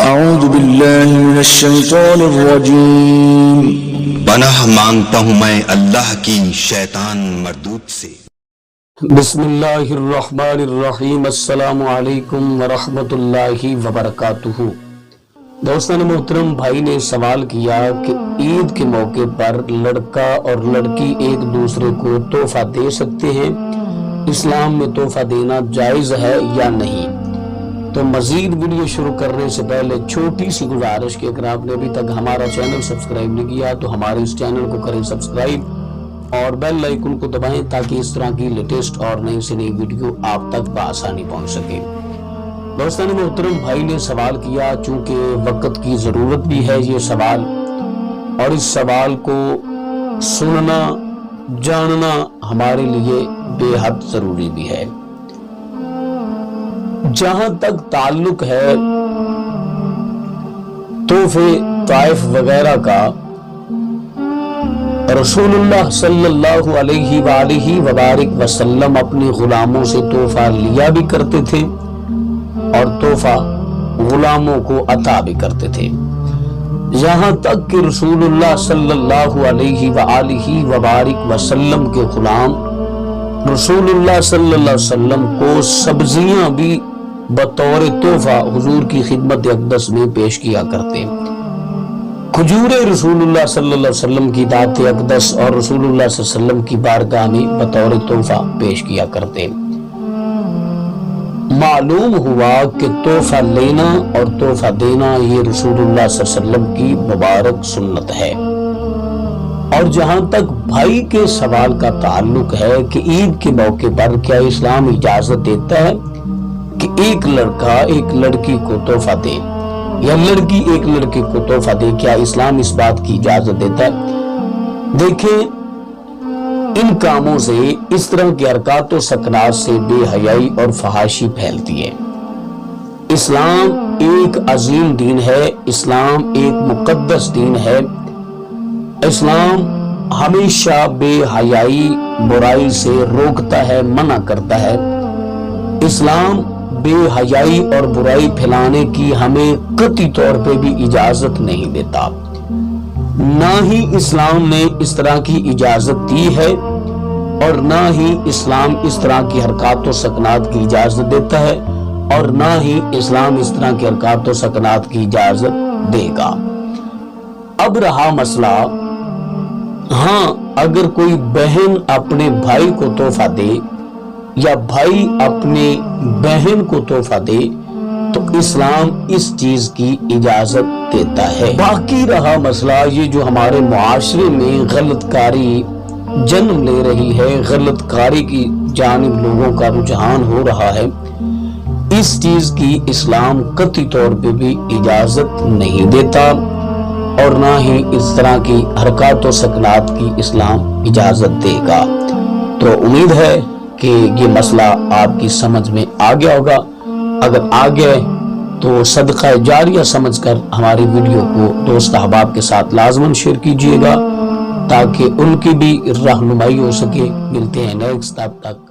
اعوذ باللہ من الشیطان الرجیم۔ پناہ مانگتا ہوں میں اللہ کی شیطان مردود سے۔ بسم اللہ الرحمن الرحیم۔ السلام علیکم ورحمۃ اللہ وبرکاتہ۔ دوستان محترم، بھائی نے سوال کیا کہ عید کے موقع پر لڑکا اور لڑکی ایک دوسرے کو تحفہ دے سکتے ہیں؟ اسلام میں تحفہ دینا جائز ہے یا نہیں؟ تو مزید ویڈیو شروع کرنے سے پہلے چھوٹی سی گزارش کہ اگر آپ نے ابھی تک ہمارا چینل سبسکرائب نہیں کیا تو ہمارے اس چینل کو کریں سبسکرائب اور بیل آئیکن کو دبائیں تاکہ اس طرح کی لیٹسٹ اور نئی سے نئی ویڈیو آپ تک بآسانی پہنچ سکے۔ دوستان محترم، بھائی نے سوال کیا، چونکہ وقت کی ضرورت بھی ہے یہ سوال، اور اس سوال کو سننا جاننا ہمارے لیے بے حد ضروری بھی ہے۔ جہاں تک تعلق ہے تحفے طائف وغیرہ کا، رسول اللہ صلی اللہ علیہ وآلہ وبارک وسلم اپنے غلاموں سے تحفہ لیا بھی کرتے تھے اور تحفہ غلاموں کو عطا بھی کرتے تھے، یہاں تک کہ رسول اللہ صلی اللہ علیہ وآلہ وبارک وسلم کے غلام رسول اللہ صلی اللہ علیہ وسلم کو سبزیاں بھی بطور تحفہ حضور کی خدمت اقدس میں پیش کیا کرتے۔ کھجورے رسول اللہ صلی اللہ علیہ وسلم کی ذات اقدس اور رسول اللہ صلی اللہ علیہ وسلم کی بارگاہ میں بطور تحفہ پیش کیا کرتے۔ معلوم ہوا کہ تحفہ لینا اور تحفہ دینا یہ رسول اللہ صلی اللہ علیہ وسلم کی مبارک سنت ہے۔ اور جہاں تک بھائی کے سوال کا تعلق ہے کہ عید کے موقع پر کیا اسلام اجازت دیتا ہے کہ ایک لڑکا ایک لڑکی کو تحفہ دے یا لڑکی ایک لڑکے کو تحفہ دے، کیا اسلام اس بات کی اجازت دیتا ہے؟ دیکھیں، ان کاموں سے، اس طرح کے حرکات و سکنات سے بے حیائی اور فحاشی پھیلتی ہے۔ اسلام ایک عظیم دین ہے، اسلام ایک مقدس دین ہے۔ اسلام ہمیشہ بے حیائی برائی سے روکتا ہے، منع کرتا ہے۔ اسلام بے حیائی اور برائی پھیلانے کی ہمیں قطعی طور پہ بھی اجازت نہیں دیتا، نہ ہی اسلام نے اس طرح کی اجازت دی ہے اور نہ ہی اسلام اس طرح کی حرکات و سکنات کی اجازت دیتا ہے اور نہ ہی اسلام اس طرح کی حرکات و سکنات کی اجازت دے گا۔ اب رہا مسئلہ، ہاں اگر کوئی بہن اپنے بھائی کو تحفہ دے یا بھائی اپنی بہن کو تحفہ دے تو اسلام اس چیز کی اجازت دیتا ہے۔ باقی رہا مسئلہ یہ جو ہمارے معاشرے میں غلط کاری جنم لے رہی ہے، غلط کاری کی جانب لوگوں کا رجحان ہو رہا ہے، اس چیز کی اسلام قطعی طور پہ بھی اجازت نہیں دیتا اور نہ ہی اس طرح کی حرکات و سکنات کی اسلام اجازت دے گا۔ تو امید ہے کہ یہ مسئلہ آپ کی سمجھ میں آ گیا ہوگا۔ اگر آ گئے تو صدقہ جاریہ سمجھ کر ہماری ویڈیو کو دوست احباب کے ساتھ لازماً شیئر کیجیے گا تاکہ ان کی بھی رہنمائی ہو سکے۔ ملتے ہیں نیکسٹ، تب تک